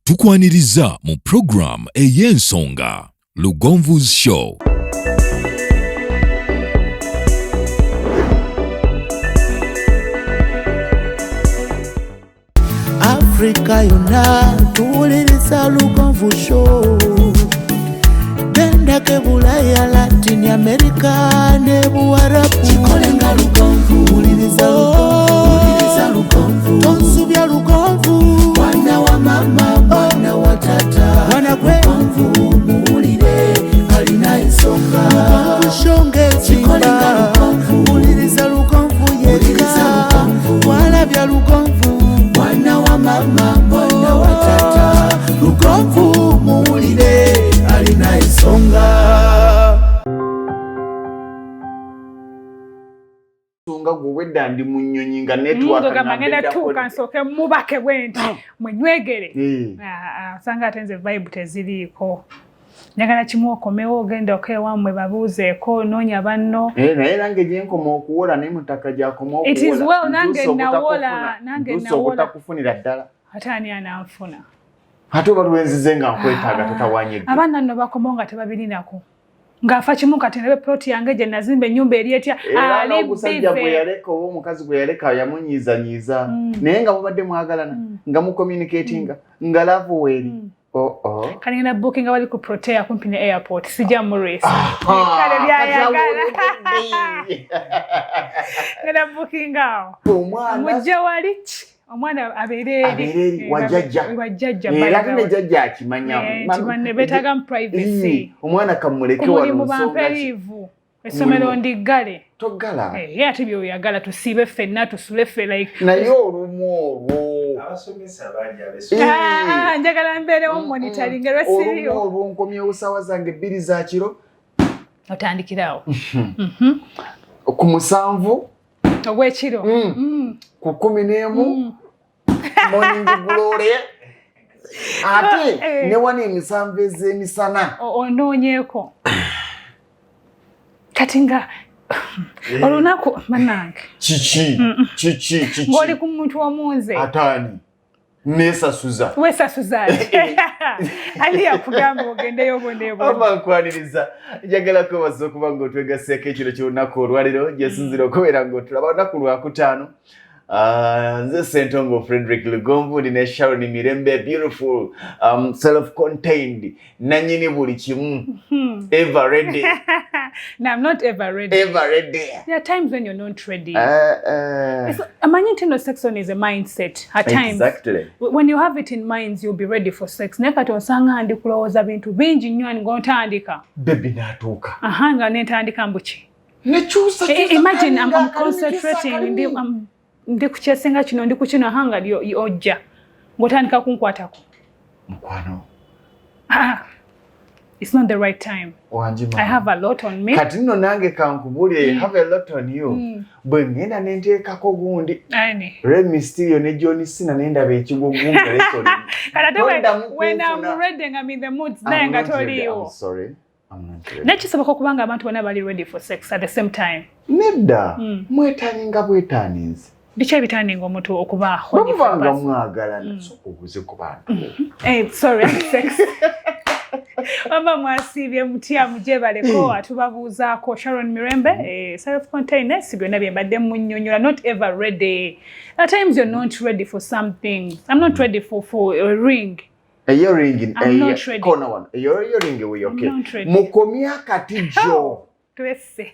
tukwaniriza mu program ey'ensonga Lugonvu's Show. Africa yona tuwuliriza Lugonvu Show. Benda ke Bulaya, Latin America ne Buarabu. Chikolenga Lugonvu, wuliriza Lugonvu. Tonsubya Lugonvu, mwana wa mama, mwana wa tata. Mwana Lugonvu, muwulire alina ensonga. Lugonvu shonge chikolenga Lugonvu, wuliriza Lugonvu yeka. Walabya Lugonvu, mwana wa mama, mwana wa tata. Lugonvu, muwulire alina ensonga. Songa gwedda ndi munyonyi nga network na ngenda tuka nsoke mubake bwenti mwenywegere sanga atenze vibe teziriko njagala kimu okomewo ogenda okewamwe babuuzeeko noonya banno naye nange gyenkoma okuwola naye mutaka gyakoma okuwola. It is well nange nawola otakufunira ddala ate ani ananfuna ate oba lwenzize nga nkwetaaga tatawanyegge abaana nno bakomawo nga tebabirinako ng'afa kimu kati ne ploti yange gye nazimba ennyumba eri etya ali omusajja gwe yaleka oba omukazi gwe yaleka yamunyiizanyiiza naye nga mubadde mwagalana nga mucommunicatinga nga lavo weeri kali ngenda bookinga wali ku protea kumpi ne airport sijja muresi kale byayagala ngenda bookinga awo mujje wali omwana abeereri wajjajja era ne jjajja akimanya timanne beetaga mu privacy omwana kamuleke wano mu bamperivu essomero ndiggale toggala ate byoyagala tusiibe ffenna tusule ffe like naye olumu olwo abasomesa bangi abeso njagala mbeerewo monitoring lwesiriyo olwo nkomyewo ssaawa zange 2 za kiro otandikirawo ku 7 ogw'ekiro ku 11 morning glory ate ne wani emisanvu ez'emisana onoonyeeko kati nga olunaku bannange kiki ng'oli ku muntu omunze ataani nesasuza wesasuza ali yakugamba ogendeyo boneebo amakwaniriza njagala kwebaza okuba ng'otwegaseeko ekiro ky'olunaku olwaliro gyesinzira okubeera ng'otulaba olunaku lwakutaano nze Ssentongo Frederick Lugonvu ndi ne Sharon Mirembe beautiful self-contained nanyini buli kimu ever ready. No, I'm not ever ready. Ever ready. There are times when you're not ready. Imagine sex is a mindset. At times, exactly. When you have it in mind, you'll be ready for sex. Nekati osanga andi kulowooza bintu bingi nnyo ng'otandika. Baby natuuka. Nga netandika mbuki. Nekyusa. Imagine I'm concentrating. Ndi kuchesenga kino ndi kukino hanga ojja. Ng'otandika kunkwatako. Mukwano. It's not the right time. Wanjima. I have a lot on me. Kati nno nange kankubulye have a lot on you. Bwe ngenda nenteekako gundi. Ani. Red Mysterio ne John Cena nendaba ekigo gundi lesoni. Kati when I'm ready I'm in the mood naye nga toliiwo. I'm sorry. I'm not ready. Nekisoboka okubanga abantu bonna bali ready for sex at the same time. Nedda. Mwetaaninga bwetaaninze. Biki ebitaaninga omuntu okubaaho? Bwebanga mwagalana obuze ku bantu. Sorry, sex. Wamba mwasiibye mutya mujje baleko atubabuuzaako Sharon Mirembe self-contained byonna bye mbadde munnyonnyola not ever ready. At times you're not ready for something. I'm not ready for a ring. Eyo ring I'm not ready. Kona one. Eyo ring we okay. Mukomya katijo. Twese.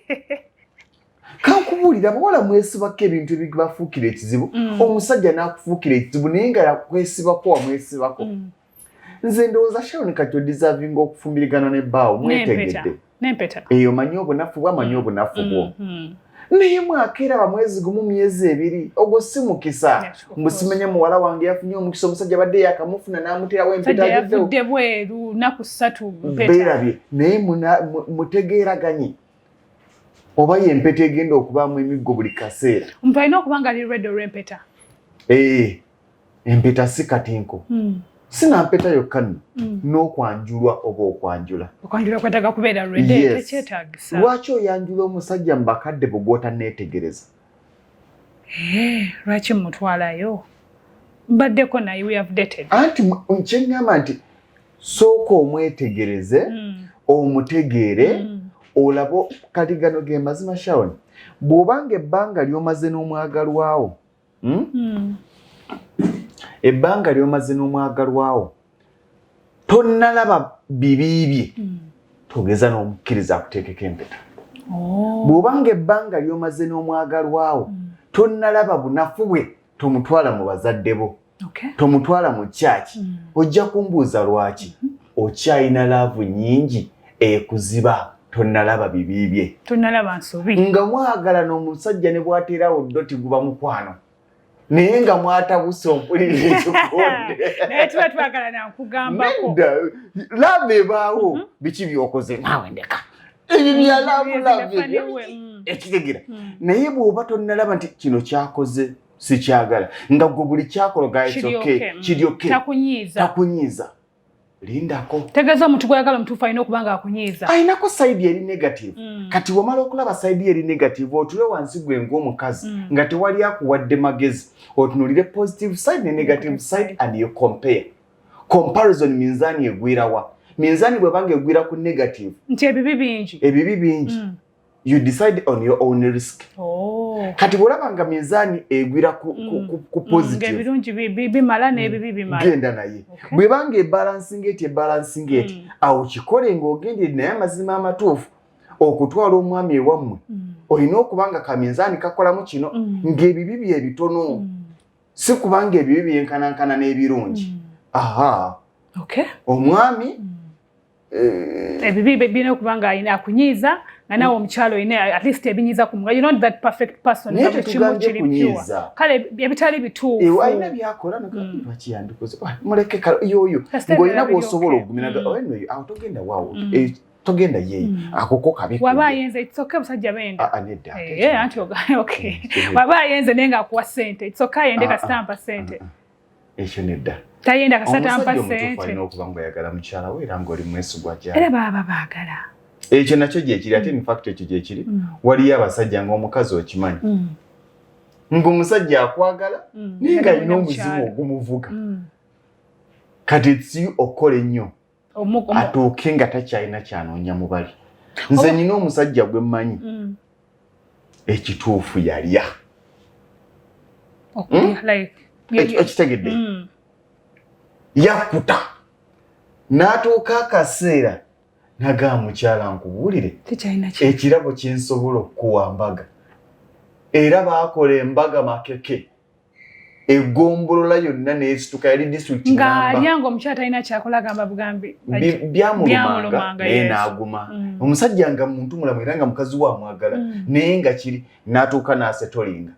Kankubulira bawala mwesibako ebintu ebibafuukira ekizibu omusajja n'akufuukira ekizibu naye nga yakwesibako wamwesibako nze ndowooza Sharon kati odisavinga okufumbirigana n'ebbaawo mwetegedde n'empeta eyo manyi obunafu bwo amanyi obunafu bwo naye mwakeeraba mwezi gumu myezi 2 ogwo si mukisa mbusimanye muwala wange yafunye omukisa omusajja badde yakamufuna n'amuterawo empeta yavudde bweru naku 3 beerabye naye mutegeeraganye oba yempeta egenda okubaamu emiggo buli kaseera omuntu alina okuba nga ali ready olw'empeta empeta si katinko sina mpeta yokka nno n'okwanjulwa oba okwanjula kwetaaga kubeera ready tekyetaagisa lwaki oyanjula omusajja mu bakadde bwe gw'otanneetegereza lwaki mutwalayo Baddeko naye we have dated. Anti nkyengamba nti sooka omwetegereze omutegeere olabo kati gano ge mazima Sharon bw'obanga ebbanga ly'omaze n'omwagalwawo ebbanga ly'omaze n'omwagalwawo tonnalaba bibiibye togeza n'omukkiriza akuteekeko empeta. Bw'obanga ebbanga ly'omaze n'omwagalwawo tonnalaba bunafu bwe tomutwala mu bazadde bo tomutwala mu kyaki ojja kumbuuza lwaki okyayina laavu nnyingi ekuziba tonnalaba bibiibye tonnalaba nsobi nga mwagala n'omusajja ne bw'ateerawo ddoti guba mukwano naye nga mwatabuse ompulira ekikonde naye tuba twagala nankugambako laavu ebaawo biki byokoze naawe ndeka ebyo bya laavu ekitegera naye bw'oba tonnalaba nti kino kyakoze sikyagala nga gwe buli kyakola kiryoke takunyiiza lindako tegeeza omuntu gwayagala omutuufu alina okuba nga akunyiiza ayinako sayidi eri negative kati wamala okulaba sayidi eri negative otule wansi gwe ng'omukazi nga tewali akuwadde magezi otunulire positive side ne negative side and you compare comparison minzaani egwirawa minzaani bwebanga egwira ku negative nti ebibi bingi you decide on your own risk. Kati bwolaba nga minzaani egwira ku positive ebirungi bimala n'ebibi bimala genda naye bwebanga ebalancing eti awo kikole ng'ogendere naye amazima amatuufu okutwala omwami ewammwe olina okuba nga kaminzaani kakolamu kino ng'ebibi bye bitono si kubanga ebibi byenkanankana n'ebirungi omwami ebibi birina okuba nga alina akunyiiza nga nawe omukyalo olina at least ebinyiza ku you're not that perfect person naye tetugambye kunyiiza kale ebitali bituufu alina byakola nakiyandikoze muleke yoyo ng'olina bw'osobola okugumiraga eno awo togenda waawo togenda yeeyo akoko kabi waba ayenze itsoke musajja benda anti okay waba ayenze naye ng'akuwa ssente itsoke ayende kastampa ssente ekyo nedda tayenda kasatampa ssente alina okuba ng'oyagala mukyala we era ng'oli mwesigwa gyali era baba baagala ekyo nakyo gyekiri ate in fact ekyo gyekiri waliyo abasajja ng'omukazi okimanyi ng'omusajja akwagala naye ng'alina omuzimu ogumuvuga kati si okukola ennyo atuuke nga takyalina kyanoonya mubali nze nina omusajja gwe mmanyi ekituufu yalya ekitegedde yakuta n'atuuka akaseera nagaa mukyala nkubuulire ekirabo kyensobola okukuwa mbaga era baakola embaga makeke egombolola yonna n'esituka yali district ng'alyanga omukyala talina kyakola gamba bugambi byamulumanga naye n'aguma omusajja nga muntu mulamu era nga mukazi wamwagala naye nga kiri n'atuuka n'asetolinga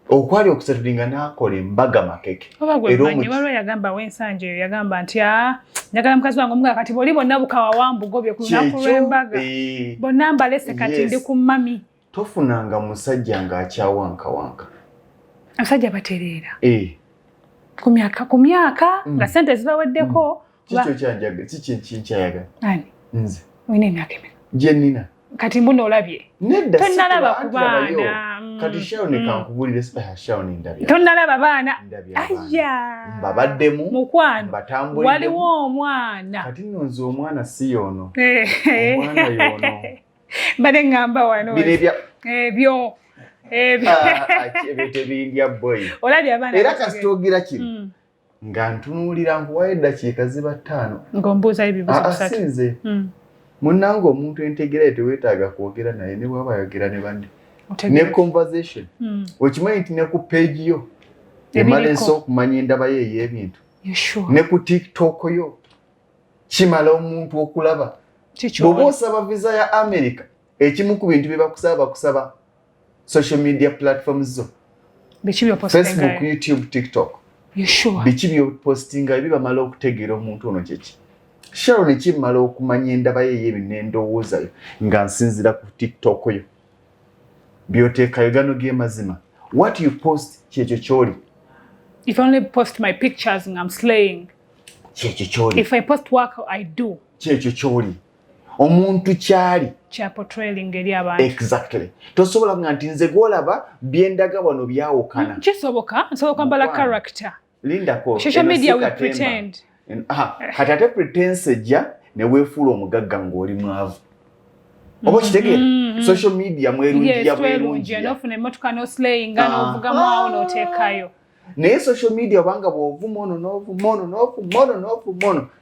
okwali okusetolinga n'akola embaga makeke waliwo yagamba w'ensanja eyo yagamba nti njagala mukazi wange omugaa kati bw'oli bonna bukawa wambugobye ku lunaku lw'embaga bonna mbalese kati ndi ku mami tofunanga musajja ng'akyawankawanka abasajja batereera ku myaka nga sente zibaweddeko kikyayagala nze olina emyaka emeka gye nnina kati mbuno olabye nedda tonnalaba ku baana kati Sharon kankubulire Sharon ndabya tonnalaba baana mbabaddemu mukwano batambulire waliwo omwana kati nonze omwana si yono omwana yono mbadde ngamba wano ebyo tebindya boy olabye abaana era kasitogira kino nga ntunuulira nkuwayo eddakiika ziba 5 ng'ombuuzayo ebibuuzo bisatu asinze munnange omuntu entegera teweetaaga kwogera naye ne bwaba ayogera ne banne ne conversation okimanyi nti ne ku page yo emala ensi okumanya endaba ye ey'ebintu ne ku tiktok yo kimala omuntu okulaba bw'oba osaba visa ya America ekimu ku bintu bye bakusaba social media platforms zo Facebook, YouTube, TikTok biki byopostinga bibamala okutegeera omuntu ono kyeki Sharon kimala okumanya endaba ye y'ebintu n'endowoozayo nga nsinzira ku TikTok yo byoteekayo gano g'emazima what you post kyekyo kyoli if I only post my pictures I'm slaying kyekyo kyoli if I post work I do kyekyo kyoli omuntu kyali kya portraying eri abantu exactly tosobola nga nti nze gwolaba byendaga wano byawukana kisoboka nsobola kwambala character Linda ko social media we pretend kati ate pretense ejja ne weefuula omugagga ng'oli mwavu oba kitegere social media mwerunjia bwerunjia nofuna emmotoka noslayinga n'ovuga mwawo n'oteekayo naye social media obanga bw'ovuma ono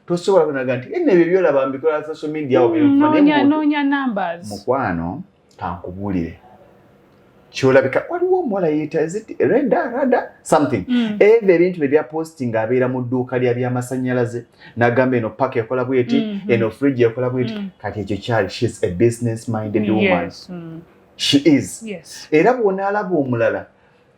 tosobola kunaga nti ebyo byolaba mbikola social media noonya numbers mukwano kankubuulire kyolabika waliwo omuwala yeyita rada something ebyo ebintu bye byaposting abeera mu dduuka lya by'amasannyalaze n'agamba eno paka ekola bweti eno fridge ekola bweti kati ekyo kyali she's a business minded woman she is era bw'onaalaba omulala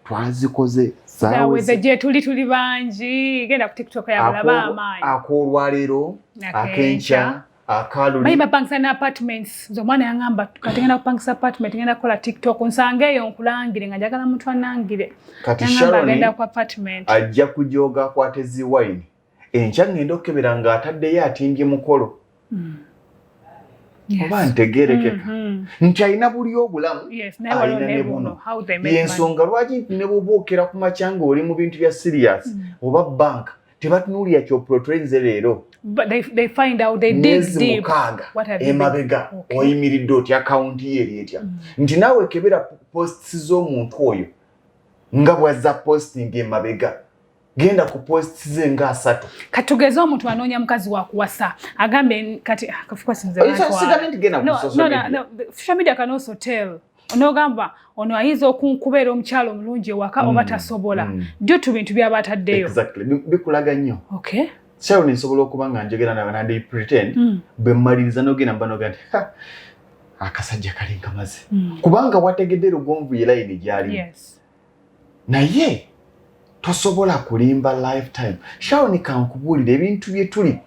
twazikoze zaweze gye tuli bangi genda ku TikTok yabalaba amaanyi akoolwaleero akenkya Bayi bapangisa na apartments zomwana yangamba kati ngenda kupangisa apartment ngenda kukola TikTok nsangeyo nkulangire nga njagala muntu anangire kati Sharon ngenda ku apartment ajja kujoga kwatezi wine enkya ngenda okebera nga ataddeyo atimbye mukolo oba ntegerekeka nti alina buli obulamu alina ne buno yensonga lwaki ne bwobookera ku makyanga oli mu bintu bya serious oba bank tebatunuulira kyoprotrainze leero but they find out they dig deep what have emabega oyimiridde otya akaunti ye etya nti naawe kebera posts z'omuntu oyo nga bwazza posting emabega genda ku posts ze nga 3 katugeze omuntu anoonya mukazi wa kuwasa agambe kati kafuka sinze social media can also tell onogamba ono ayinza okukubeera omukyalo omulungi ewaka oba tasobola due to bintu byabataddeyo exactly bikulaga nnyo okay Sharon nsobola okuba nga njogera nawe nandi pretend bwe mmaliriza n'ogenda mbanoga nti akasajja kali nkamaze kubanga wategedde Lugonvu ye line gyali naye tosobola kulimba lifetime. Sharon kankubuulira ebintu bye tuli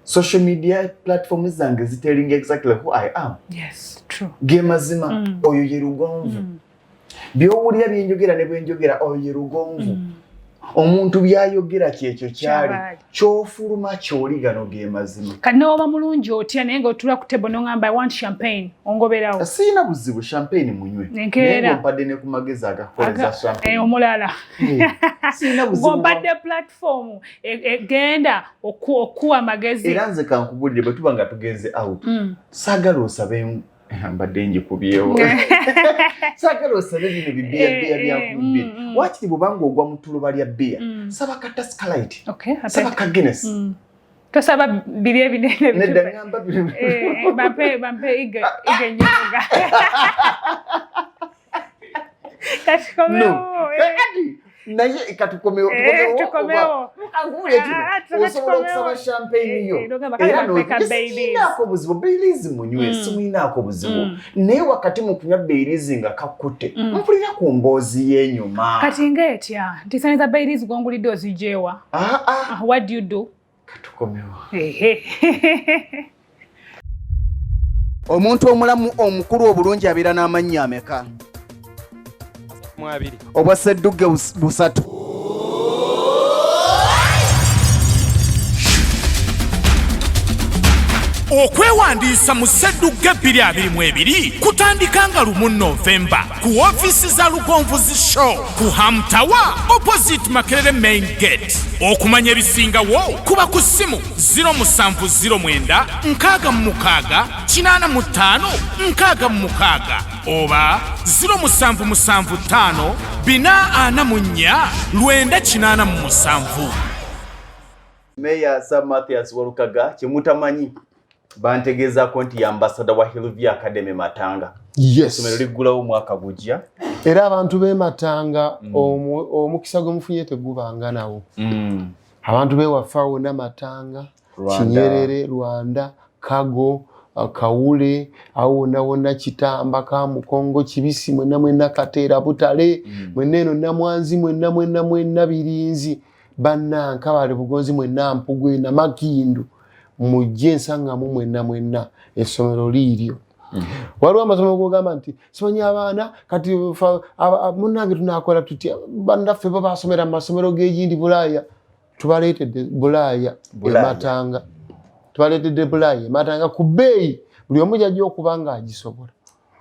social media platforms zange zitelling exactly who I am. Yes, true. Ge mazima oyo ye Lugonvu. Byowulira byenjogera ne bwenjogera oyo ye Lugonvu. Omuntu byayogera kyekyo kyali kyofuluma kyoligano ge mazima. Kati oba mulungi otya naye nga otula ku table n'ongamba I want champagne ongoberawo. Sina buzibu champagne munywe. Naye mpadde ne kumagezi agakoleza champagne. Omulala. Sina buzibu. Mpadde platform genda okuwa magezi. Era nze kankubulire bwe tuba nga tugenze out. Sagala osabe mbadde njikubyewo. Sagala osabe bino bibia byakubye. Wakati bubanga ogwa mu tuluba lya beer. Saba kata Skylight. Okay. Saba ka Guinness. Tosaba biri ebinene. Nedda ngamba biri. Bampe ige nyoga. Kati komeo. Naye katukomeo angule tu osobola okusaba champagne yo era n'oko buzibu Baileys munywe simuinaako buzibu naye wakati mu kunywa Baileys nga kakutte mpulira ku mboozi y'enyuma kati ng'etya nti saniza Baileys gongulidde ozijewa what do you do katukomeo omuntu omulamu omukulu obulungi abeera n'amannya ameka obwa Ssedduge busatu okwewandiisa mu Ssedduge 2022 kutandika nga 1 Novemba ku ofiisi za Lugonvuzi Show ku Ham Tower opposite Makerere Main Gate. Okumanya ebisingawo kuba ku ssimu 0709 66 85 66 oba 0775 444 987. Meya Sam Mathias Walukaga kyemutamanyi bantegezaako nti ambassador wa Hillview Academy Matanga. Yes. Somero liggulawo mwaka gujja. Era abantu b'e Matanga omukisa gwemufunye tegubanga nawo. Abantu b'ewaffe wonna Matanga, Kinyerere, Rwanda, Kago, Kawule, awo wonna Kitamba, Kamukongo, Kibisi, mwenna Kateera, Butale, mwenna Namwanzi, mwenna Birinzi, Bannanka, Bale Bugonzi, mwenna Mpugwe na Makindu. Mujje nsangamu mwenna essomero liiryo. Waliwo amasomero gogamba nti simanyi abaana kati munnange tunaakola tutya bannaffe bo basomera mu masomero g'egindi Bulaaya tubaleetedde Bulaaya Matanga. Tubaleetedde Bulaaya Matanga ku bbeeyi buli omu jajja okuba ng'agisobola.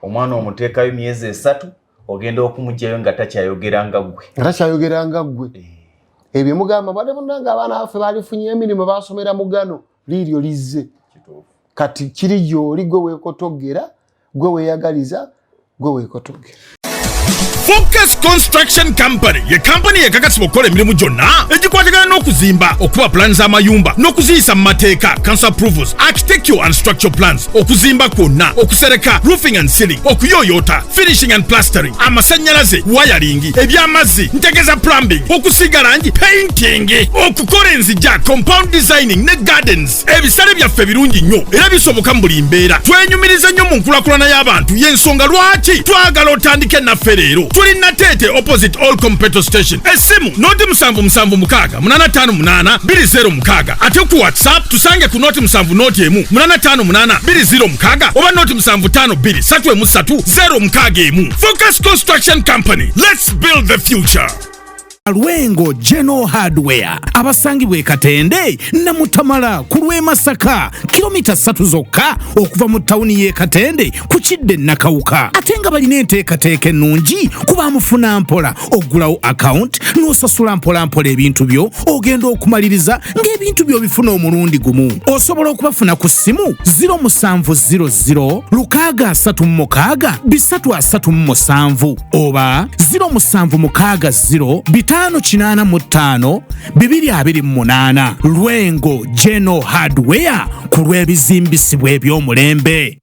Omwana omuteekayo myezi 3 ogenda okumugyayo nga takyayogeranga ggwe. Nga takyayogeranga ggwe. ebyo mugamba bade munanga abaana baffe balifunye emirimu basomera mugano liryo lizze kati kiri gy'oli gwe weekotogera gwe weeyagaliza gwe weekotogera. Focus Construction Company ye company yekakasiba okukola emirimu gyonna egikwatagana n'okuzimba okuba plans z'amayumba n'okuziyisa mu mateeka council approvals architectural and structural plans okuzimba kwonna okusereka roofing and ceiling okuyoyota finishing and plastering amasannyalaze wiring ebyamazzi ntegeza plumbing okusiiga langi painting okukola enzijja compound designing ne gardens ebisale byaffe birungi nnyo era bisoboka mu buli mbeera twenyumiriza nnyo mu nkulakulana y'abantu y'ensonga lwaki twagala otandike naffe leero tuli Natete opposite Allcom petrol station esimu noti 776858206 ate ku WhatsApp tusange ku noti 7 noti emu 85820 oba noti 7523330 Focus Construction Company, let's build the future. Lwengo General Hardware abasangibwe Katende na Mutamala ku Masaka kilomita 3 zokka okuva mu tawuni ye Katende ku Kidde Nakawuka atenga balina enteekateeka ennungi kuba mufuna mpola ogulawo account n'osasula mpola ebintu byo ogenda okumaliriza ng'ebintu byo bifuna omulundi gumu osobola okubafuna ku ssimu 0700 636 oba 0760 585 228 Lwengo General Hardware ku lw'ebizimbisibwa eby'omulembe.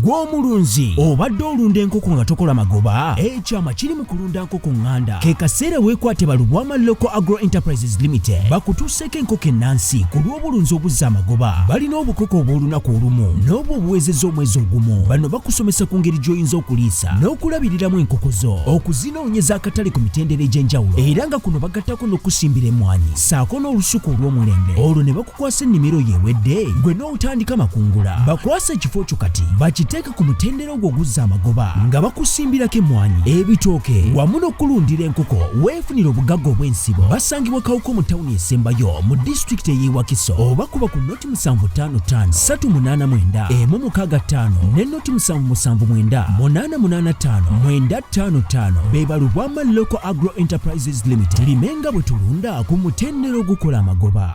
Gw'omulunzi obadde olunda enkoko nga tokola magoba ekyama kiri mu kulunda nkoko nganda ke kaseera weekwate Balubwama Local Agro Enterprises Limited bakutuuseko enkoko ennansi ku lw'obulunzi obuzza amagoba balina obukoko obw'olunaku olumu n'obwo obuwezezza omwezi ogumu bano bakusomesa ku ngeri gy'oyinza okuliisa n'okulabiriramu enkoko zo okuzinoonyeza akatale ku mitendera egy'enjawulo era nga kuno bagattako n'okusimbira emmwanyi ssaako n'olusuku olw'omulembe olwo ne bakukwasa ennimiro yeewedde gwe n'otandika makungula bakwasa ekifo kyo kati bakiteeka ku mutendera ogwo oguzza amagoba nga bakusimbirako emmwanyi ebitooke wamu n'okulundira enkoko weefunira obugagga obw'ensibo basangibwa Kawuko mu tawuni esembayo mu disitulikiti ey'e Wakiso oba kuba ku noti 755 389 165 ne noti 779 885 955 be Balubwama Local Agro Enterprises Limited limenga bwe tulunda ku mutendera ogukola amagoba.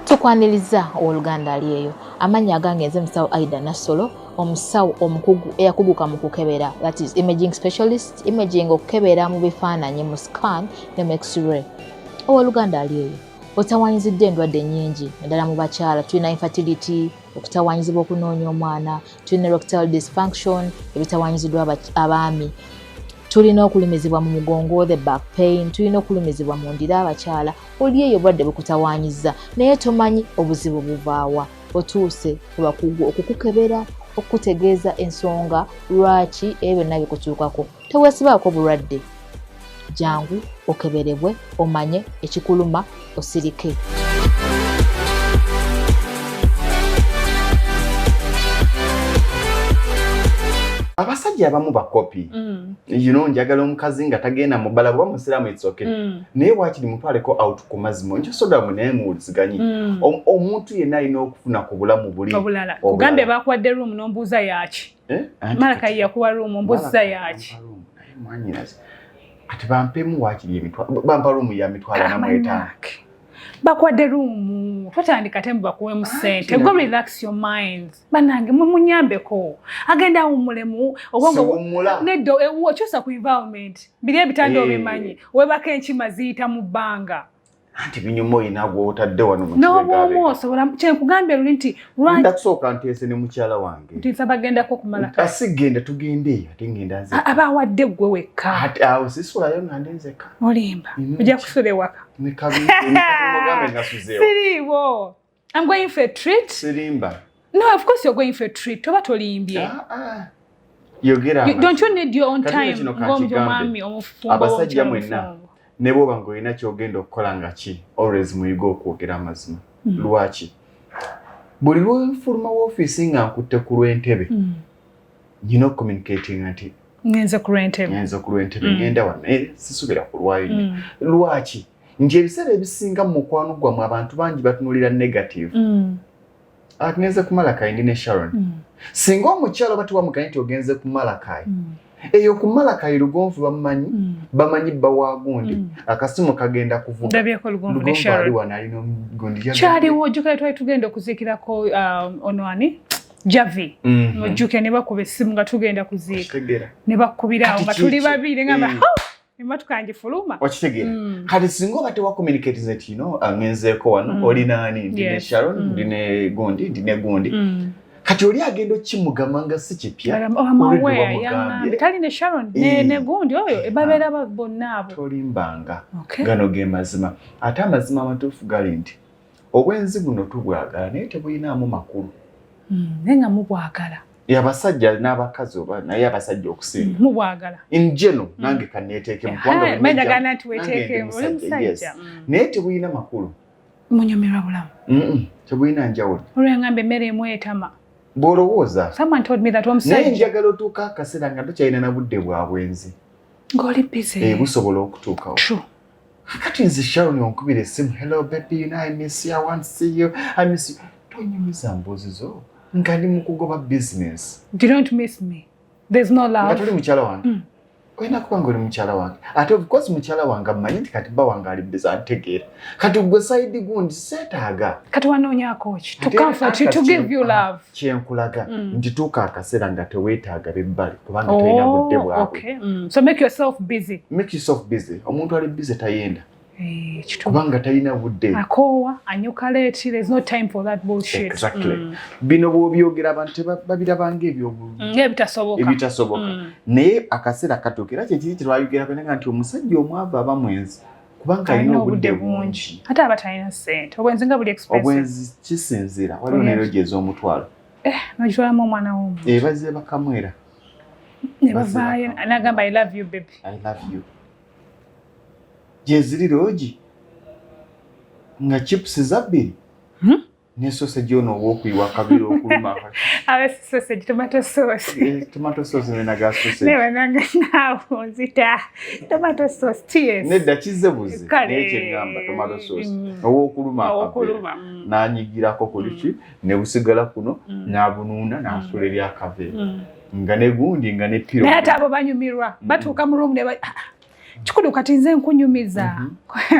Tukwaniriza oluganda aliyeyo amanya agangenze musawo Aida Nasolo omusawo omukugu eyakuguka mu kukebera that is imaging specialist imaging okukebera mu bifaananyi mu scan ne mu x-ray oluganda aliyeyo otawanyizidde endwadde nnyingi naddala mu bakyala tulina infertility okutawanyizibwa okunoonya omwana tulina erectile dysfunction ebitawanyiziddwa abaami tulina okulumizibwa mu mugongo the back pain tulina okulumizibwa mu ndira abakyala oli eyo obwadde bukutawanyiza naye tomanyi obuzibu buvaawa otuuse ku bakugu okukukebera okutegeeza ensonga lwaki ebyo byonna bikutuukako teweesibaako bulwadde jangu okeberebwe omanye ekikuluma osirike. Abasajja abamu bakopi njagala omukazi nga tagenda mu bbala bwa musiraamu it's okay naye wakiri mutwaleko out ku mazimo njo soda naye muwuliziganye omuntu yenna alina okufuna ku bulamu buli obulala kugambe bakwadde room n'ombuuza yaaki Malaka yakuwa room ombuuza yaaki ati bampemu wakiri bampa room ya mitwala na mweta bakwadde room twatandika tembu bakuwemu ssente go relax your minds banange munyambeko agenda awumulemu obwongo neddo ewokyusa ku environment biri ebitanda obimanyi webaka enkima ziyita mu bbanga anti binyumo inagwo otadde wano mu no osobola kyenkugambye luli nti ndakusooka nteese ne mukyala wange ntiza bagendako kumala asigenda tugende ate ngenda nze abawadde gwe wekka ati awo sisulayo nga ndenzeka olimba ojja kusula ewaka siriiwo I'm going for a treat. Sirimba. No, of course you're going for a treat. Toba tolimbye. Don't you need your own time? Abasajja mwenna nebo bango ina kyogenda okukola nga ki always muyigo okwogera amazima. Lwaki? Buli lw'enfuluma w'ofiisi nga nkutte ku lw'entebe. Communicating ati ngenze ku lw'entebe. Ngenda wano sisubira ku lwayo. Lwaki? Nje ebiseera ebisinga mu mukwano gwammwe abantu bangi batunulira negative. Agneze kumala kaindi ne Sharon. singa omukyalo bati wamuganye nti ogenze ku Malakayi eyo ku Malakayi Lugonvu bamanyi bawa gundi akasimu kagenda kuvuga ndabyeko Lugonvu ali wana alino gundi kyaliwo jukale twali tugenda okuzikirako onwani Javi ojuke ne bakuba essimu nga tugenda kuziika ne bakubirawo nga tuli babiri ngamba Nimatukanje fuluma. Okitegera. Kati singo bate wa communicate that angenzeeko wano oli nani ndine Sharon ndine Gondi ndine Gondi. Kati oli agendo kimugamanga si kipya. Amawea yanga bitali ne Sharon ne Gondi oyo ebabera babonabo. Tolimbanga. Gano ge mazima. Ate amazima amatuufu gali nti obwenzi buno tubwagala naye tebuyinaamu makulu. Nenga mubwagala. Yabasajja n'abakazi oba naye abasajja okusinga mubwagala in general nange kaneteeke mukwango menda kana tuweteeke oli musajja naye tebuyina makulu munyomerwa bulamu tebuyina njawulo olwengambe emmere emu etama bw'olowooza someone told me that omusajja naye njagala otuuka akaseera nga tokyalina na budde bwa bwenzi ng'oli busy busobola okutuukawo true kati nze Sharon onkubira essimu hello baby you know I miss you I want to see you I miss you tonyumiza mbuzi zo ngani mukugoba business. You don't miss me. There's no love. Katuli mchala wange. Oyina kuba ngoli mchala wange. Ate of course mchala wange amanyi nti kati ba wange ali biza antegera. Kati gwe side gundi setaaga. Kati wanoonya coach to comfort you to give you love. Kyenkulaga nti tuuka akaseera nga teweetaaga bibbali kubanga toyina budde bwabwe. Okay. So make yourself busy. Make yourself busy. Omuntu ali busy tayenda. Kubanga talina budde akowa anyuka late there's no time for that bullshit exactly bino bwobyogera abantu babirabange ebitasoboka naye akaseera katuukira kye kiri kirwayogera kwenanga nti omusajja omwava aba mwenzi kubanga alina obudde bungi ate abatalina ssente obwenzi nga buli expensive obwenzi kisinziira waliwo nerogi ez'omutwalo nogitwalamu omwana w'omuntu baze bakamwera ne bavaayo nagamba I love you baby I love you jeziri roji nga chips zabbiri ne sausage ono wokuyiwa kabiri okuluma awe sausage tomato sauce tomato sauce ne naga sausage ne wananga nawo zita tomato sauce ties ne dakizebuzi neche ngamba tomato sauce owokuluma nanyigirako kuliki ne busigala kuno nabununda nasuleri akave nga ne gundi nga ne piro ne atabo banyumirwa batuuka mu room ne chikudu kati nze nkunyumiza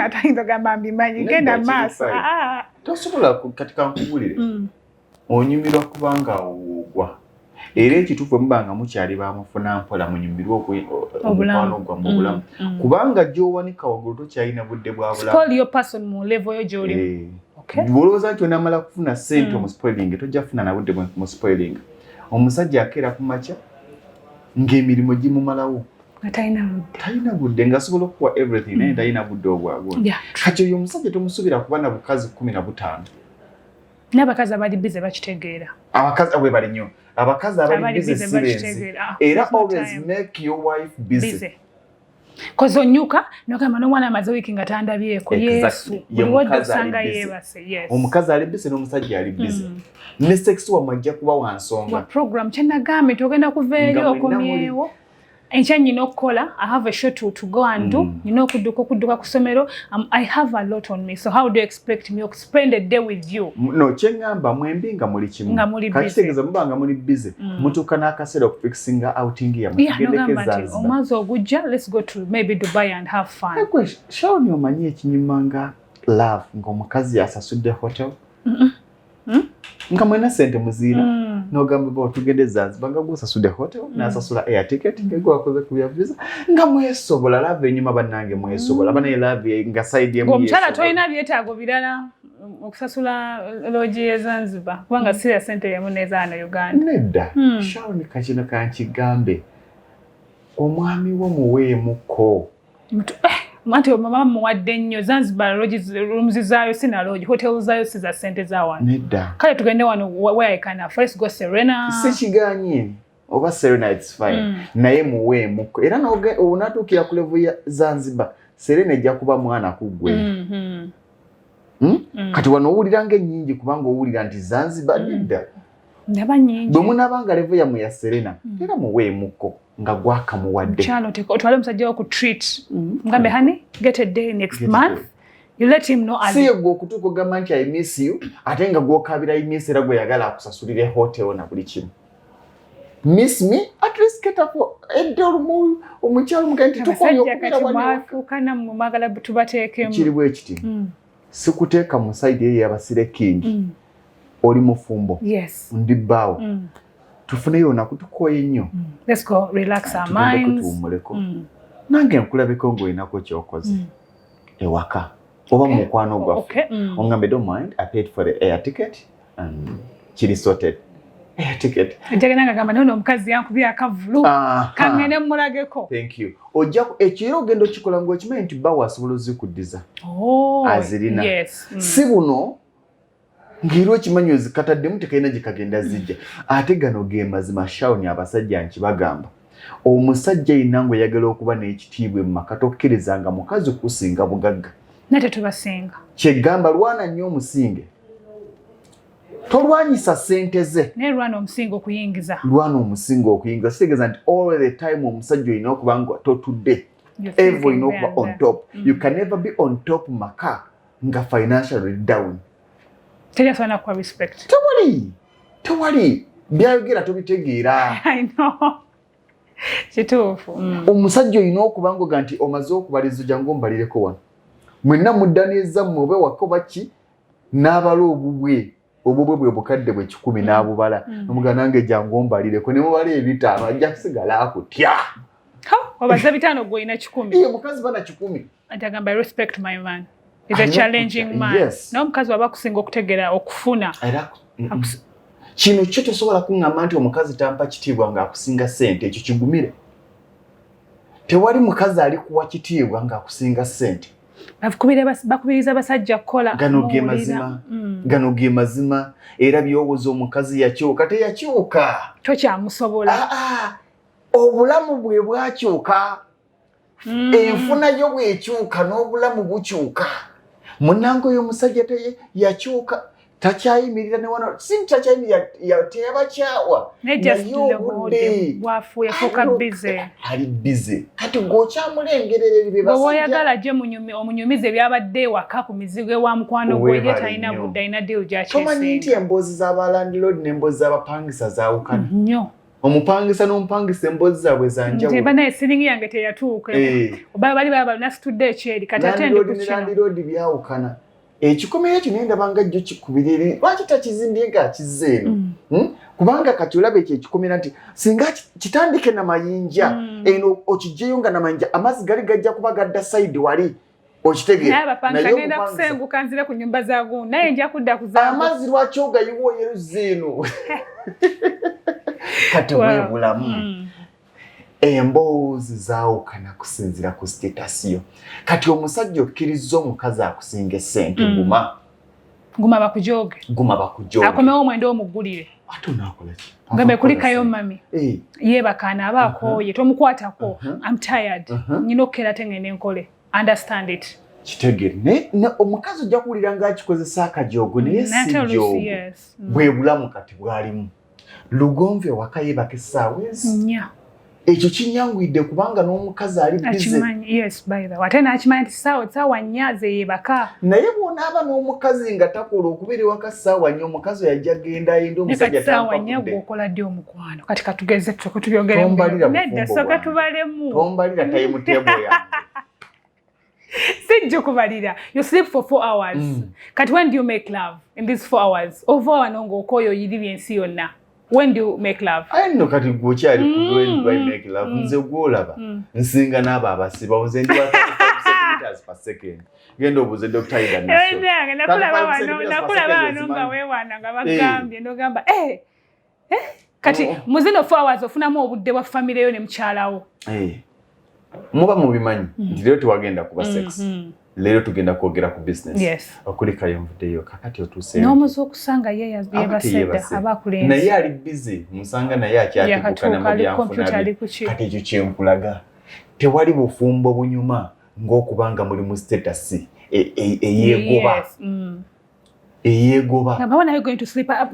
atayinza gamba mbimanyi genda maaso tosobola katika nkubulire onyumirwa kubanga owugwa era ekituufu mubanga mukyali bamufuna mpola munyumirwa omukwano gwammwe obulamu kubanga gy'owanika waggulu tokyalina budde bwa bulamu bw'olowooza nti onamala kufuna ssente mu spoiling tojja kufuna na budde mu spoiling omusajja akeera ku makya ng'emirimu gimumalawo talina budde ng'asobola okuwa everything naye talina budde obwagwo kati oyo omusajja tomusuubira kuba na bukazi 15 n'abakazi abali bize bakitegeera abakazi bwe bali nnyo abakazi abali bize sibenzi era always make your wife busy kozo nyuka nogamba n'omwana amaze wiiki nga tandabyeko yesu osanga yeebase omukazi ali busy n'omusajja ali busy ne sex wamajja kuba wansonga program kyenagambe togenda kuva eri okomyewo enkya nyina okukola I have a show to go and do nyina okudduka ku ssomero I have a lot on me so how do you expect me to spend a day with you no kyengamba mwembi nga muli kimu kakitegeeza mubanga muli busy mutuuka n'akaseera okufixinga outing ya mutugendekeza omwezi ogujja let's go to maybe Dubai and have fun Sharon omanyi ekinyumanga love ng'omukazi asasudde hotel nga mwena sente muziina n'ogamba ba tugende Zanzibar nga gwosasudde hotel n'asasula air ticket ng'egwakoze ku bya visa nga mwesobola love enyuma bannange mwesobola bana love nga side emu omukyala tolina byetaago birala okusasula lodge ya Zanzibar kubanga siriya sente yemu nezaano Uganda nedda Sharon kakino kankigambe omwami wo muweemuko Mati mama muwadde nnyo Zanzibar lodges rooms zaayo sina lodge hotels zaayo siza sente za wano nedda kale tugende wano where I can first go Serena sikiganye oba Serena it's fine naye muweemuko era onatuukira ku level ya Zanzibar Serena ejja kuba mwana kuggwe kati wano owulira ng'ennyingi kubanga owulira nti Zanzibar nedda ndaba nnyingi bwe munaabanga level yammwe ya Serena era muweemuko nga gwakamuwadde kyalo otwale omusajja wo ku treat ngambe honey get a day next month you let him know siye gwe okutuuka ogamba nti I miss you ate nga gwokabira I miss era gwe yagala akusasulire hotel na buli kimu miss me at least get up edol omukyalo mugandi tukoyo okubira wano mu magala tubateekemu kiri bwe kiti sikuteeka mu side ye yabasire king oli mufumbo ndi bawo tufuneyo nakutukoye nnyo let's go relax our minds nange nkulabeko ng'olinako kyokoze ewaka oba mukwano gwaffe ongambe don't mind I paid for the air ticket kiri sorted air ticket ntegenanga gamba nono omukazi yankubye akavulu kangene mulageko thank you ojja ekiro ogenda okikola ng'okimanyi nti bawo asobola ozikuddiza azirina si buno ngiro okimanyi ozikataddemu tekalina gye kagenda zijja ate gano ge mazima shawuni abasajja nkibagamba omusajja yenna ng'oyagala okuba n'ekitiibwa mu maka tokkirizanga mukazi kusinga bugagga nate tubasinga kyegamba lwana nnyo omusinge tolwanyisa ssente ze naye lwana omusinga okuyingiza kitegeeza nti all the time omusajja olina okuba nga totudde evo olina okuba on top you can never be on top maka nga financially down teryasobola kuwa respect tewali byayogera tobitegeera kituufu omusajja olina okuba ngoga nti omaze okubaliza jangu ombalireko wano mwenna muddaniriza mmwe oba wako baki n'abala obubwe bwe bukadde bwe 10 n'abubala nomuga nange jangu ombalireko ne mubala 5 ajja kusigala akutya obaza 5 gwe ina 10 mukazi bana 10 atagamba respect my man is a challenging man n'omukazi waba kusinga okutegera okufuna kino kyo tosobola kuŋŋamba nti omukazi tampa kitiibwa ng'akusinga ssente ekyo kigumire tewali mukazi ali kuwa kitiibwa ng'akusinga ssente bakubiriza basajja kukola gano ge mazima era byowooza omukazi yakyuka teyakyuka tokyamusobola obulamu bwe bwakyuka enfuna yo bwekyuka n'obulamu bukyuka munnange oyo omusajja yakyuka takyayimirira ne wano si takyayimirira teyabakyawa ali bize kati g'okyamulengerera bwewoyagala gye omunyumize byabadde ewaka ku mizigo wa mukwano gwe ye talina budde alina deal gyakyesinga tomanyi nti emboozi z'abalandiroodi n'emboozi z'abapangisa zaawukana nnyo omupangisa n'omupangisa emboozi zaabwe zanjawulo nti naye siringi yange teyatuuka oba bali nasitudde ekyeri kati ate ndi kukino landiroodi byawukana ekikomera kino endaba nga jjo kikubirire lwaki takizimbye ng'akizza eno kubanga kati olaba ekyo ekikomera nti singa kitandike namayinja eno okijjeyo nga namayinja amazzi gali gajja kuba gadda sayidi wali okitegeera genda kusenguka nzire ku nyumba za gundi naye nja kudda kuzaako amazzi lwaki ogayiwa oyeruza eno kati bwebulamu emboozi zaawukana kusinzira ku sitetasiyo kati omusajja okkiriza omukazi akusinga essente guma bakujoge akomewo omwenda omugulire ate onaakolaki ngambe kulikayo mami yeebakaana aba akooye tomukwatako I'm tired nyina okukera tengene nkole understand it kitegere omukazi ojja kuwulira ng'akikozesa akajoogo naye si joogo bwe bulamu kati bwalimu lugonve waka yeebaka essaawa ezi ekyo kinyangwidde kubanga n'omukazi ali bize ate n'akimanyi nti ssaawa nnya zeyeebaka naye bw'onaaba n'omukazi nga takola okubeera ewaka ssaawa nnya omukazi yajja genda ayenda omusajja ssaawa nnya gweokola ddi omukwano kati katugeze tuko tubyogerenedda soka tubalemu tombalira tayimutebo yange sijja kubalira you sleep for 4 hours kati when do you make love in these 4 hours ova wano ng'okooyo oyiribye ensi yonna when do you make love? I know kati gwokyali ku when do I make love nze gwolaba nsinga n'abo abasiba nze ndi 35 centimeters per second genda obuze Dr. Ida Niso nakulaba wano nga weewaana nga bagambye nogamba kati muzino 4 hours ofunamu obudde bwa famire yo ne mukyalawo muba mubimanyi nti leero tewagenda kuba sex leero tugenda kwogera ku business okulika yonvudeyo kakati otuuse n'omuze okusanga ye yebasedda abakulenzi naye ali busy musanga naye akyatibukana mu byanfuna kati ekyo kyenkulaga tewali bufumbo bunyuma ng'okubanga muli mu status eyeegoba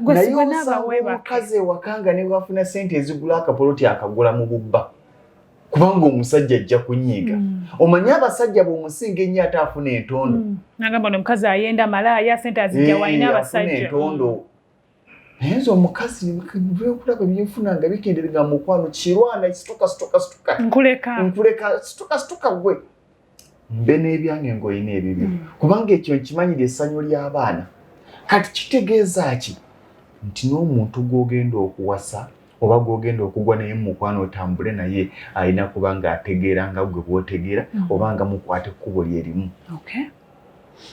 naye osanga omukazi ewakanga ne bwafuna sente ezigula akapoloti akagula mu bubba kubanga omusajja ajja kunyiiga omanyi abasajja bw'omusinga ennyo ate afuna entondo nagamba no omukazi ayenda malaaya sente azijja walina abasajja entondo Enzo omukazi bwekulaba byenfunanga bikenderega mukwano kirwana stoka nkuleka stoka gwe mbe n'ebyange ngoyina ebibyo kubanga ekyo nkimanyira essanyu ly'abaana kati kitegeeza ki nti n'omuntu gw'ogenda okuwasa oba gw'ogenda okugwa naye mukwano otambule naye alina kubanga ategeera nga gwe bw'otegeera oba nga mukwate ekkubo lyerimu.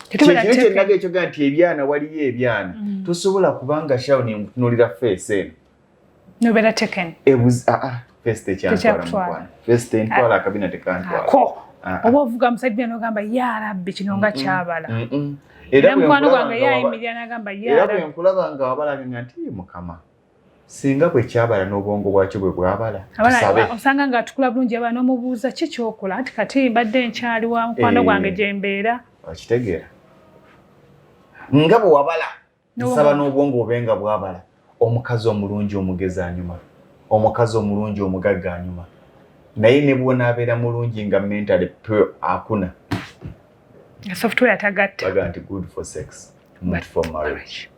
Kyekintu ekyoga nti ebyana waliyo ebyana tosobola kubanga Sharon nkutunuulira face eno nobeera taken face tekyantwala mukwano face tentwala akabina tekantwala oba ovuga musajja n'ogamba ya rabbi kino nga kyabala era mukwano gwange yayimirira n'agamba ya rabbi era bwe nkulaba nga wabala nga nti mukama singa bwe kyabala n'obwongo bwakyo bwe bwabala tusabe osanga nga atukula bulungi abala n'omubuuza ki kyokola anti kati mbadde nkyali wa mukwano gwange gye mbeera akitegeera nga bwe wabala nsaba n'obwongo obenga bwabala omukazi omulungi omugezi anyuma omukazi omulungi omugagga anyuma naye ne bw'onaabeera mulungi nga mentally pure akuna software tagatta baga nti good for sex not for marriage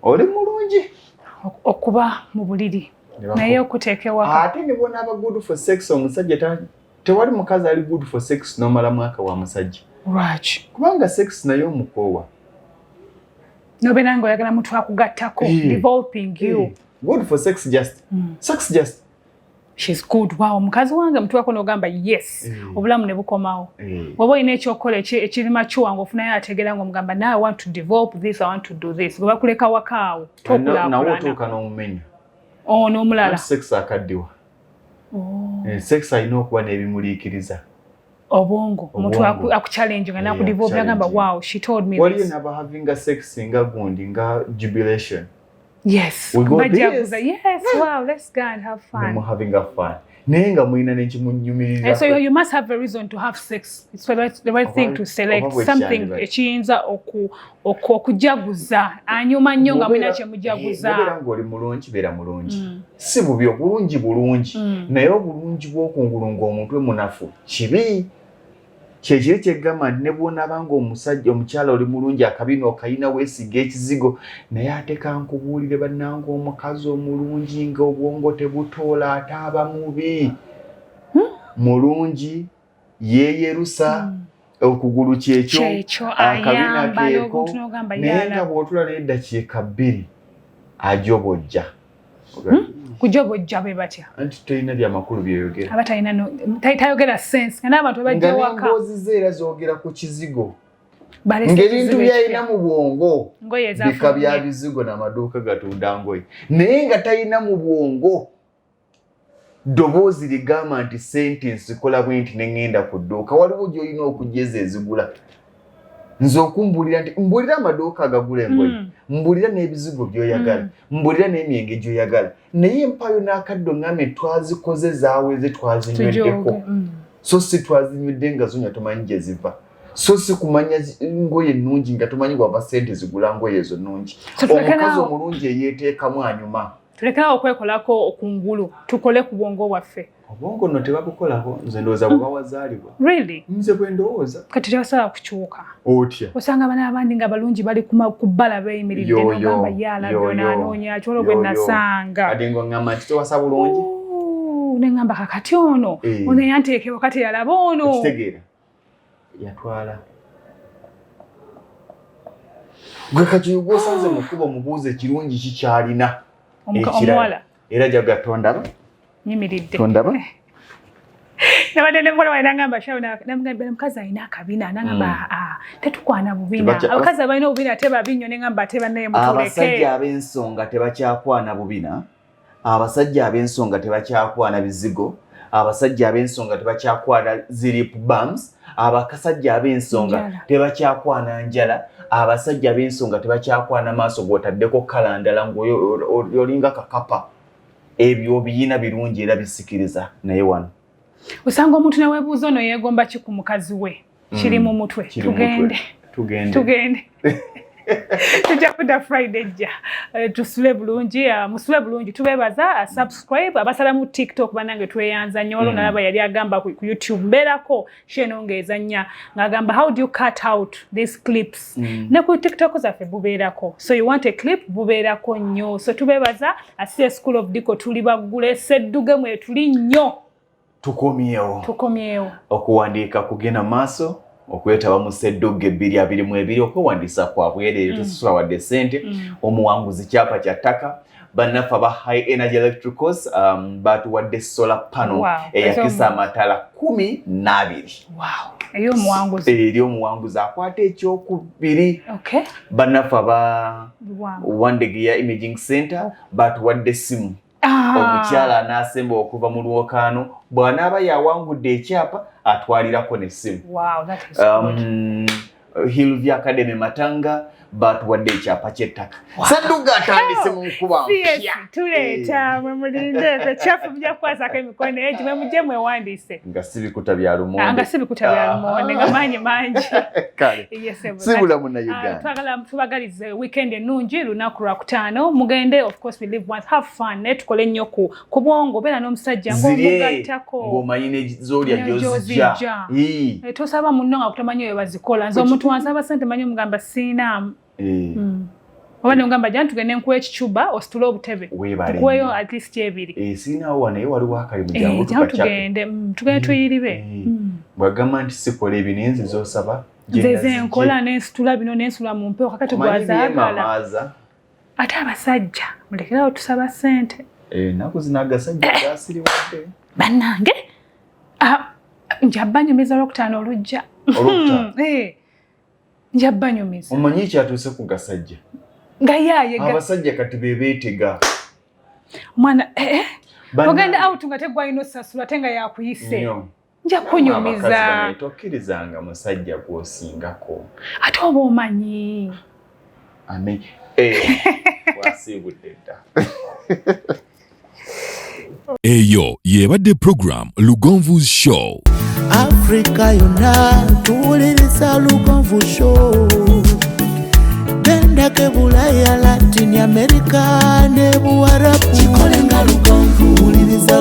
oli mulungi okuba mu buliri naye okuteeka ewaka ate ne bw'onaaba good for sex omusajja tewali mukazi ali good for sex n'omala mwaka wa musajja lwaki kubanga sex nayo omukoowa nobeera nga oyagala muntu akugattako developing you good for sex just sex just she's good wow mukazi wange mtu wako n'ogamba yes obulamu ne bukomawo waba olina ekyokukola ekirima kiwange ofunayo ategeera nga omugamba now I want to develop this I want to do this gwe bakuleka wakaawo nawe otuuka n'omumenya n'omulala sex akaddiwa sex alina okuba n'ebimuliikiriza obwongo omuntu akuchallenge nga nakudevelop nagamba wow she told me waliyo naba having a sex nga gundi nga jubilation yes yes wow let's go and have fun I'm having a fun nenga muina n'ekimunyumirira so you must have a reason to have sex it's the right thing to select something ekiyinza okujaguza anyuma nnyo nga mwina kyemujaguza beera ng'oli mulungi beera mulungi si bubi obulungi bulungi naye obulungi bw'okungulunga omuntu munafu kibi kyekiri kyegamba ne bw'onaabanga omusajja omukyala oli mulungi akabina okayina weesiga ekizigo naye ate kankubuulire bannanga omukazi omulungi nga obwongo tebutoola ate aba mubi mulungi yeeyerusa okugulu kyekyo akabina keeko naye nga bw'otula n'eddakiika 2 ajobojja kujobojja bwe batya anti tolina byamakulu byeyogera aba tayogera sense nga n'abantu bajja waka nga n'emboozi ze era zoogera ku kizigo ng'ebintu byalina mu bwongo bika bya bizigo n'amaduuka gatunda ngoye naye nga talina mu bwongo ddoboozi ligamba nti sentence kola bwe nti ne ŋŋenda ku dduuka waliwo gy'olina okujeza ezigula nze okumbulira nti mbulira amaduuka agagula engoye mbulira n'ebizigo by'oyagala mbulira n'emyenge gy'oyagala naye empayo n'akaddo ngambe twazikoze zaaweze twazinyweddeko so si twazinywedde nga zonywa tomanyi gye ziva so si kumanya ngoye ennungi nga tomanyi wava sente zigula ngoye ezo nnungi omukazi omulungi eyeeteekamu anyuma tulekerawo okwekolako okungulu tukole ku bwongo bwaffe obwongo nno tebabukolako nze ndowooza bwe bawazaalibwa really nze bwe ndowooza kati tebasobola kukyuka otya osanga abaana abandi nga balungi bali ku bbala beeyimiridde nogamba yaala byonanoonya kyolo gwe nasanga ati ng'oŋŋamba nti tewasa bulungi neŋŋamba kakati ono ono yanteekewo kati yalaba ono ekitegeera yatwala gwe kati gwosanze mu kkuba omubuuza ekirungi kikyalina omuwala era jaga tondaba nyimiridde tondaba nabadde nemukola wali nagamba namugambira mukazi alina akabina nagamba tetukwana bubina abakazi abalina obubina tebabinyo negamba tebannaye mutuleke abasajja ab'ensonga tebakyakwana bubina abasajja ab'ensonga tebakyakwana bizigo abasajja ab'ensonga tebakyakwana zirip bums abasajja ab'ensonga tebakyakwana njala abasajja ab'ensonga tebakyakwana maaso g'otaddeko kala ndala ng'olinga kakapa ebyo biyina birungi era bisikiriza naye wano osanga omuntu neweebuuza ono yeegomba ki ku mukazi we kiri mu mutwe tugende tujja kuda Friday jja tusule bulungi musule bulungi tubebaza subscribe abasala mu TikTok banange tweyanza nnyo olwo nalaba yali agamba ku YouTube mberako shenongeeza nnya ngagamba how do you cut out these clips ne ku TikTok zaffe bubeerako so you want a clip bubeerako nnyo so tubebaza Asiya School of Deco tuli baggule Sedduge mwe tuli nnyo tukomyewo okuwandiika kugenda maaso okwetaba mu Sedduge 222 okwewandiisa kwabwe tusula wadde ssente omuwanguzi kyapa kya ttaka bannaffe aba high energy electricals batuwadde solar panel eyakisa amatala 12 eri omuwanguzi akwata ekyokubiri bannaffe aba Wandegeya Imaging Center batuwadde simu omukyala anaasemba okuva mu lwokaano bw'anaaba yawangudde ekyapa atwalirako n'essimu Hillview Academy Matanga batuwadde ekyapa ky'ettaka Sadduge atandise mu nkuba tuleeta mwe mulinde ekyafu mujja kukwasako emikono egyo mwe mujje mwewandiise nga sibikuta bya lumonde nga maanyi mangi sibula munnayuganda twagala tubagalize weekend ennungi lunaku lwakutaano mugende of course we live once have fun ne tukole ennyo ku bwongo beera n'omusajja ng'omugattako ng'omanyi n'ezolya gy'ozijja tosaba munno nga kutamanyi we bazikola nze omuntu wansaba ssente manyi omugamba siinaamu oba ne mugamba jja tugende nkuwa ekicuba ositule obutebe tukuweyo at least ebiri siinaawo wanaye waliwo akali mujangu tugende tuyiribe bwagamba nti sikola ebinenzi z'osaba nze nkola n'ensitula bino n'ensula mu mpewo kakati gwazaagala ate abasajja mulekerawo tusaba ssente ennaku zino agasajja gaasiriwadde bannange njabba nyumiza olwokutaano olujja njabba nyumiza omanyi ekyatuuse ku gasajja gayaye abasajja kati beetega mwana ogenda out nga tegwalina osasula ate nga yakuyise nja kunyumiza tokkirizanga musajja gw'osingako ate oba omanyi wasiibudde dda eyo yebadde program Lugonvu's Show. Africa yonna tuwuliriza Lugonvu Show. Benda ke Bulaya, Latin America ne Buarabu chikolenga Lugonvu. Wuliriza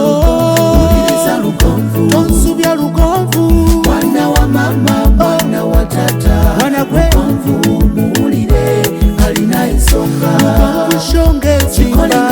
Lugonvu. Tonsubya Lugonvu. Mwana wa mama, mwana wa tata. Mwana Lugonvu muwulire alina ensonga. Lugonvu Show ngezimba.